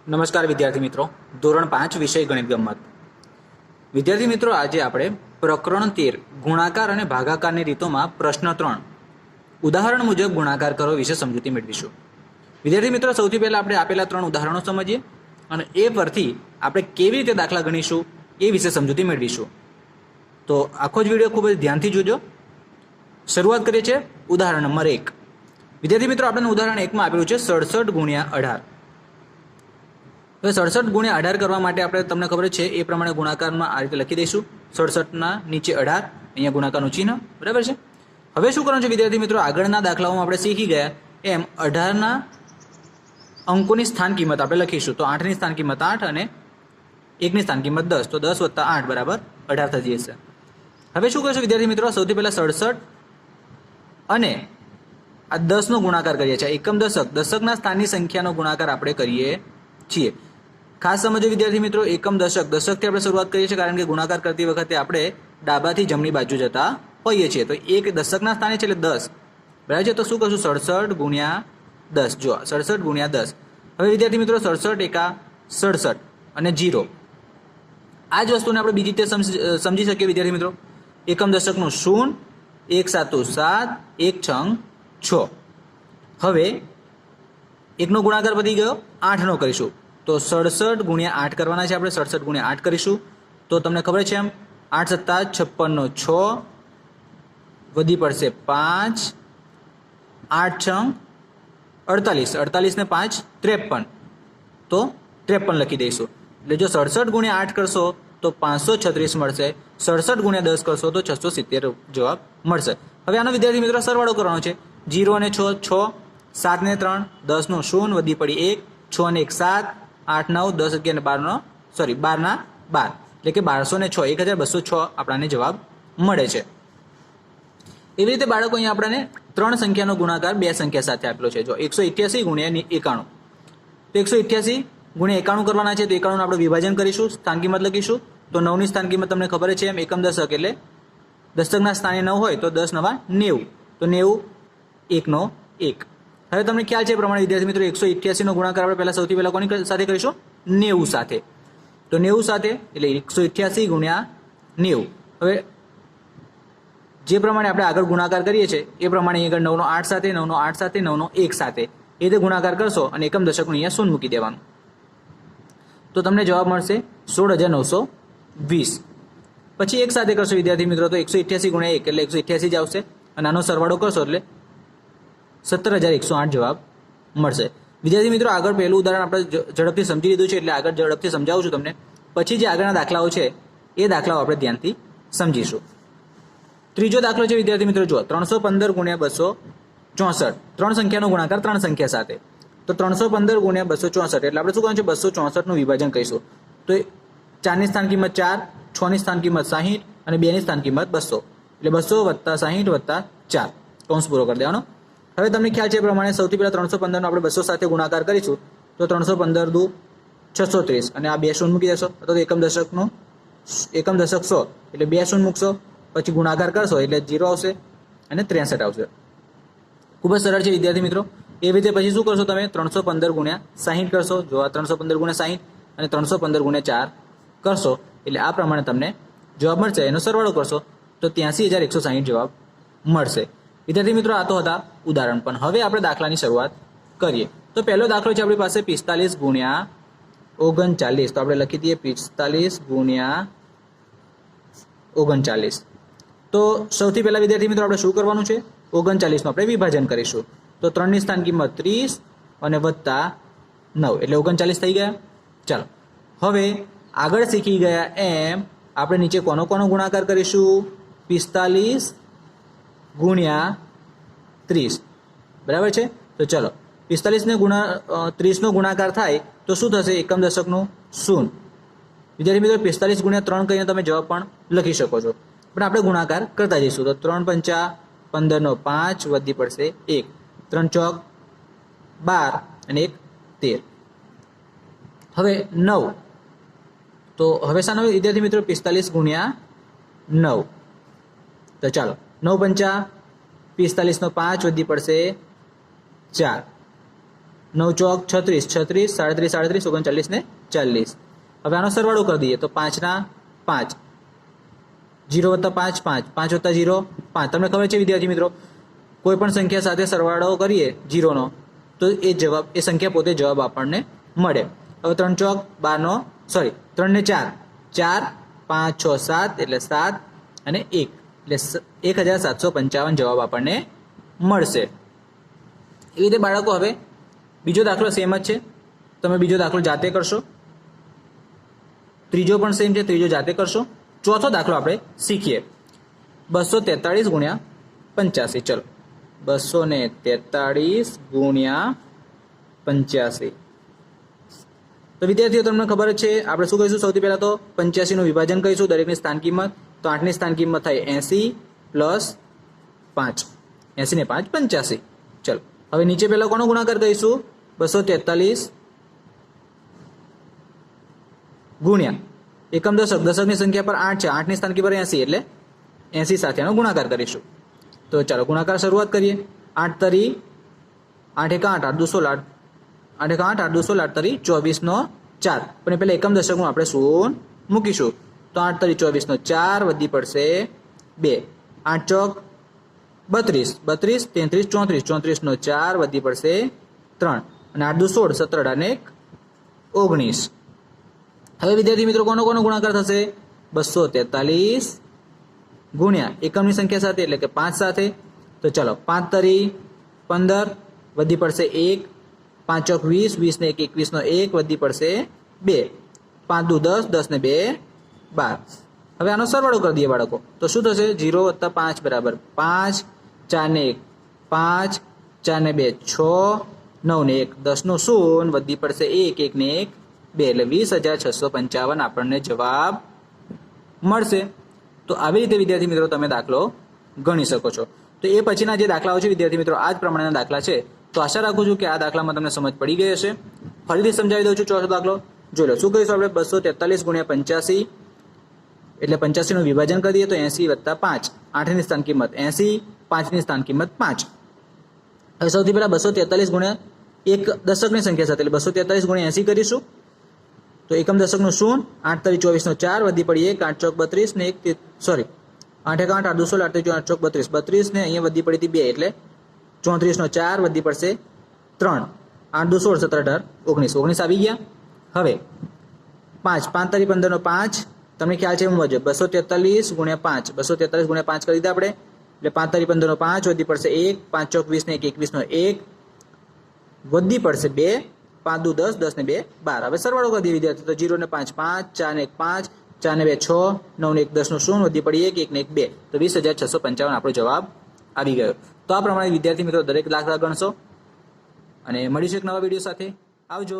નમસ્કાર વિદ્યાર્થી મિત્રો, ધોરણ 5 વિષય ગણિત ગમ્મત. વિદ્યાર્થી મિત્રો, આજે આપણે પ્રકરણ 13 ગુણાકાર અને ભાગાકારની રીતોમાં પ્રશ્ન 3 ઉદાહરણ મુજબ ગુણાકાર કરો વિશે સમજૂતી મેળવીશું. વિદ્યાર્થી મિત્રો, સૌથી પહેલા આપણે આપેલા 3 ઉદાહરણો સમજીએ અને એ પરથી આપણે કેવી રીતે દાખલા ગણીશું એ વિશે સમજૂતી મેળવીશું. તો આખો જ વિડીયો ખૂબ જ ધ્યાનથી જોજો. શરૂઆત કરીએ છીએ ઉદાહરણ નંબર 1. વિદ્યાર્થી મિત્રો, આપણને ઉદાહરણ 1 માં આપેલું છે 67 ગુણ્યા 18. હવે 67 ગુણ્યા 18 કરવા માટે આપણે તમને ખબર છે એ પ્રમાણે ગુણાકારમાં આ રીતે લખી દઈશું. 67ના નીચે 18, અહીંયા ગુણાકારનું ચિહ્ન, બરાબર છે. હવે શું કરવાનું છે વિદ્યાર્થી મિત્રો, આગળના દાખલાઓમાં આપણે શીખી ગયા એમ 18ના અંકોની સ્થાન કિંમત આપણે લખીશું. તો 8ની સ્થાન કિંમત 8 અને 1ની સ્થાન કિંમત 10. તો 10 + 8 બરાબર 18 થઈ જશે. હવે શું કરશું વિદ્યાર્થી મિત્રો, સૌથી પહેલા 67 અને આ 10નો ગુણાકાર કરીએ છીએ. એકમ દશક, દશકના સ્થાનની સંખ્યાનો ગુણાકાર આપણે કરીએ છીએ. ખાસ સમજો વિદ્યાર્થી મિત્રો, એકમ દશક, દશકથી આપણે શરૂઆત કરીએ છીએ કારણ કે ગુણાકાર કરતી વખતે આપણે ડાબાથી જમણી બાજુ જતા હોઈએ છીએ. તો એક દશકના સ્થાને છે એટલે 10, બરાબર છે. તો શું કરશું, 67 ગુણ્યા 10. જો 67 ગુણ્યા 10. હવે વિદ્યાર્થી મિત્રો, 67 એકા 67 અને 0. આ જ વસ્તુને આપણે બીજી રીતે સમજી શકીએ વિદ્યાર્થી મિત્રો. એકમ દશકનું 0, 1 7 7, 1 6 6. હવે 1નો ગુણાકાર વધી ગયો, 8નો કરીશું. તો 67 ગુણ્યા 8 કરવાના છે આપણે. 67 ગુણ્યા 8 કરીશું તો તમને ખબર છે એમ 8 + 56 નો 6 વધી પડશે 5, 8 6 48, 48 ને 5 53, તો 53 લખી દઈશું. એટલે જો 67 ગુણ્યા 8 કરશો તો 536 મળશે. 67 ગુણ્યા 10 કરશો તો 670 જવાબ મળશે. હવે આનો વિદ્યાર્થી મિત્રો સરવાળો કરવાનો છે. 0 અને 6 6, 7 ને 3 10 નો 0 વધી પડી 1, 6 ને 1 7, 8 9 10 11 12 નો 12 ના 12, એટલે કે 1206, 1206 આપણને જવાબ મળે છે. એવી રીતે બાળકો અહીંયા આપણને 3 સંખ્યાનો ગુણાકાર 2 સંખ્યા સાથે આપેલો છે. જો 188 ગુણ્યા 91, તો 188 ગુણ્યા 91 કરવાના છે. તો 91 આપણે વિભાજન કરીશું, સ્થાન કિંમત લખીશું. તો 9ની સ્થાન કિંમત તમને ખબર છે એમ એકમ દશક એટલે દશકના સ્થાને 9 હોય તો 10 9 90, તો 90 1 નો 1. હવે તમને ખ્યાલ છે એ પ્રમાણે વિદ્યાર્થી મિત્રો 188નો ગુણાકાર આપણે સૌથી પહેલા કોની સાથે કરીશું, 90 સાથે. તો 90 સાથે એટલે 188 ગુણ્યા 90. હવે જે પ્રમાણે આપણે આગળ ગુણાકાર કરીએ છીએ એ પ્રમાણે આગળ 9 નો 8 સાથે, 9 નો 8 સાથે, 9 નો 1 સાથે એ રીતે ગુણાકાર કરશો અને એકમ દશકનું અહીંયા 0 મૂકી દેવાનું. તો તમને જવાબ મળશે 16920. પછી એક સાથે કરશો વિદ્યાર્થી મિત્રો તો 188 ગુણ્યા 1 એટલે 188 જ આવશે અને આનો સરવાળો કરશો એટલે 17108 જવાબ મળશે. વિદ્યાર્થી મિત્રો, આગળ પહેલું ઉદાહરણ આપણે ઝડપથી સમજી લીધું છે એટલે આગળ ઝડપથી સમજાવું છું તમને. પછી જે આગળના દાખલાઓ છે એ દાખલાઓ આપણે ધ્યાનથી સમજીશું. ત્રીજો દાખલો છે વિદ્યાર્થી મિત્રો, જુઓ 315 ગુણ્યા 264. 3 સંખ્યાનો ગુણાકાર 3 સંખ્યા સાથે. તો 315 ગુણ્યા 264 એટલે આપણે શું કરવાનું છે, 264નું વિભાજન કરીશું. તો 4ની સ્થાન કિંમત 4, 6ની સ્થાન કિંમત 60 અને 2ની સ્થાન કિંમત 200, એટલે 200 + 60 + 4 કૌંસ પૂરો કરી દેવાનો. હવે તમને ખ્યાલ છે એ પ્રમાણે સૌથી પહેલા 315નો આપણે 200 સાથે ગુણાકાર કરીશું. તો 315 દુ 630 અને આ 2 શૂન્ય મૂકી દેશો. તો એકમ દશક 100 એટલે 2 શૂન્ય મૂકશો, પછી ગુણાકાર કરશો એટલે 0 આવશે અને 63 આવશે. ખૂબ જ સરળ છે વિદ્યાર્થી મિત્રો. એવી રીતે પછી શું કરશો તમે, 315 ગુણ્યા 60 કરશો. જો આ 315 ગુણ્યા 60 અને 315 ગુણ્યા 4 કરશો એટલે આ પ્રમાણે તમને જવાબ મળશે. એનો સરવાળો કરશો તો 83160 જવાબ મળશે. વિદ્યાર્થી મિત્રો, આ તો હતા ઉદાહરણ. પણ હવે આપણે દાખલાની શરૂઆત કરીએ. તો પહેલો દાખલો છે આપણી પાસે 45 ગુણ્યા 39. તો આપણે લખી દઈએ 45 ગુણ્યા 39. તો સૌથી પહેલા વિદ્યાર્થી મિત્રો આપણે શું કરવાનું છે, 39નું આપણે વિભાજન કરીશું. તો 3ની સ્થાન કિંમત 30 અને વત્તા 9 એટલે 39 થઈ ગયા. ચાલો હવે આગળ શીખી ગયા એમ આપણે નીચે કોનો ગુણાકાર કરીશું, 45 ગુણ્યા 30, બરાબર છે. તો ચલો 45 ને 30નો ગુણાકાર થાય તો શું થશે, એકમ દશકનું 0. વિદ્યાર્થી મિત્રો 45 ગુણ્યા 3 કહીને તમે જવાબ પણ લખી શકો છો, પણ આપણે ગુણાકાર કરતા જઈશું. તો 3 5 15 નો 5 વધી પડશે 1, 3 ચોક 12 અને 1 13. હવે 9. તો હવે શાનો વિદ્યાર્થી મિત્રો 45 ગુણ્યા 9. તો ચાલો 9 5 45 નો 5 વધી પડશે 4, 9 ચોક 36, 36, 37, 37, 39 ને 40. હવે આનો સરવાળો કરી દઈએ તો 5 ના 5, 0 વત્તા 5 5, 5 વત્તા 0 5. તમને ખબર છે વિદ્યાર્થી મિત્રો, કોઈ પણ સંખ્યા સાથે સરવાળો કરીએ 0નો તો એ સંખ્યા પોતે જવાબ આપણને મળે. હવે 3 ચોક 12 નો 3 ને 4, 4, 5, 6, 7 એટલે 7 અને 1 એટલે 1755 જવાબ આપણને મળશે. એવી રીતે બાળકો હવે બીજો દાખલો સેમ જ છે, તમે બીજો દાખલો જાતે કરશો, ત્રીજો પણ સેમ છે, ત્રીજો જાતે કરશો. ચોથો દાખલો આપણે શીખીએ 243 ગુણ્યા 85. ચલો 243 ગુણ્યા 85. તો વિદ્યાર્થીઓ તમને ખબર જ છે આપણે શું કહીશું, સૌથી પહેલા તો 85 નું વિભાજન કરીશું, દરેકની સ્થાન કિંમત. તો 8 ની સ્થાન કિંમત થાય 80 પ્લસ 5, 80 ને 5 85. ચલો હવે નીચે પહેલા કોનો ગુણાકાર કરીશું, 243 ગુણ્યા એકમ દશક, દશકની સંખ્યા પર 8 છે, 8 ની સ્થાન કિંમત 80 એટલે 80 સાથે આનો ગુણાકાર કરીશું. તો ચાલો ગુણાકાર શરૂઆત કરીએ. 8 તરી 8 એક 8, 8 216, 8 એક 8, 8 216, 8 તરી 24 નો 4. પણ પહેલા એકમ દશકનું આપણે શૂન્ય મૂકીશું. તો 8 તરી 24 નો 4 વધી પડશે 2, 8 ચોક 32, 32, 33, 34, 34 નો 4 વધી પડશે 3 અને 8 દુ 16, 17, 18 19. હવે વિદ્યાર્થી મિત્રો કોનો ગુણાકાર થશે, 243 ગુણ્યા એકમની સંખ્યા સાથે એટલે કે 5 સાથે. તો ચાલો 5 તરી 15 વધી પડશે 1, 5 ચોક 20, 20 ને 1, 21 નો 1 વધી પડશે 2, 5 દુ 10, 10 ને 2 12. હવે આનો સરવાળો કરી દઈએ બાળકો. તો શું થશે, 0 વત્તા 5 બરાબર 5, 4 ને 1 5, 4 ને 2 6, 9 ને 1 10 નો 0 વધી પડશે 1, 1 ને 1 2 એટલે 20,655 આપણને જવાબ મળશે. તો આવી રીતે વિદ્યાર્થી મિત્રો તમે દાખલો ગણી શકો છો. તો એ પછીના જે દાખલાઓ છે વિદ્યાર્થી મિત્રો આ જ પ્રમાણેના દાખલા છે. તો આશા રાખું છું કે આ દાખલામાં તમને સમજ પડી ગઈ હશે. ફરીથી સમજાવી દઉં છું. ચોથો દાખલો જોઈ લો. શું કહીશું આપણે, 243 ગુણ્યા 85 એટલે 85 નું વિભાજન કરી દઈએ તો 80 વત્તા 5, 8 ની સ્થાન કિંમત 80, 5 ની સ્થાન કિંમત 5. હવે સૌથી પહેલા 243 ગુણ્યા એક દશકની સંખ્યા સાથે એટલે 243 ગુણ્યા 80 કરીશું. તો એકમ દશકનું 0, 8 તરી 24 નો 4 વધી પડી 1, 8 ચોક 32 ને 1 8 એક 8, 8 216, 8 8 ચોક 32, 32 ને અહીંયા વધી પડી હતી 2 એટલે 34 નો 4 વધી પડશે 3, 8 2 16, 17, 18 19, 19 આવી ગયા. હવે 5, 5 તરી 15 નો 5 તમને ખ્યાલ છે એમ મુજબ 243 ગુણ્યા 5, 243 ગુણ્યા 5 કરી દીધા આપણે એટલે 5 તરી 15 નો 5 વધી પડશે 1, 5 ચોક 20 ને 1, 21 નો 1 વધી પડશે 2, 5 દુ 10, 10 ને 2 12. હવે સરવાળો કરી દઈએ વિદ્યાર્થી. તો 0 ને 5 5, 4 ને 1 5, 4 ને 2 6, 9 ને 1 10 નો 0 વધી પડી 1, 1 ને 1 2 તો 20,655 આપણો જવાબ આવી ગયો. તો આ પ્રમાણે વિદ્યાર્થી મિત્રો દરેક દાખલા ગણશો અને મળીશું એક નવા વિડીયો સાથે. આવજો.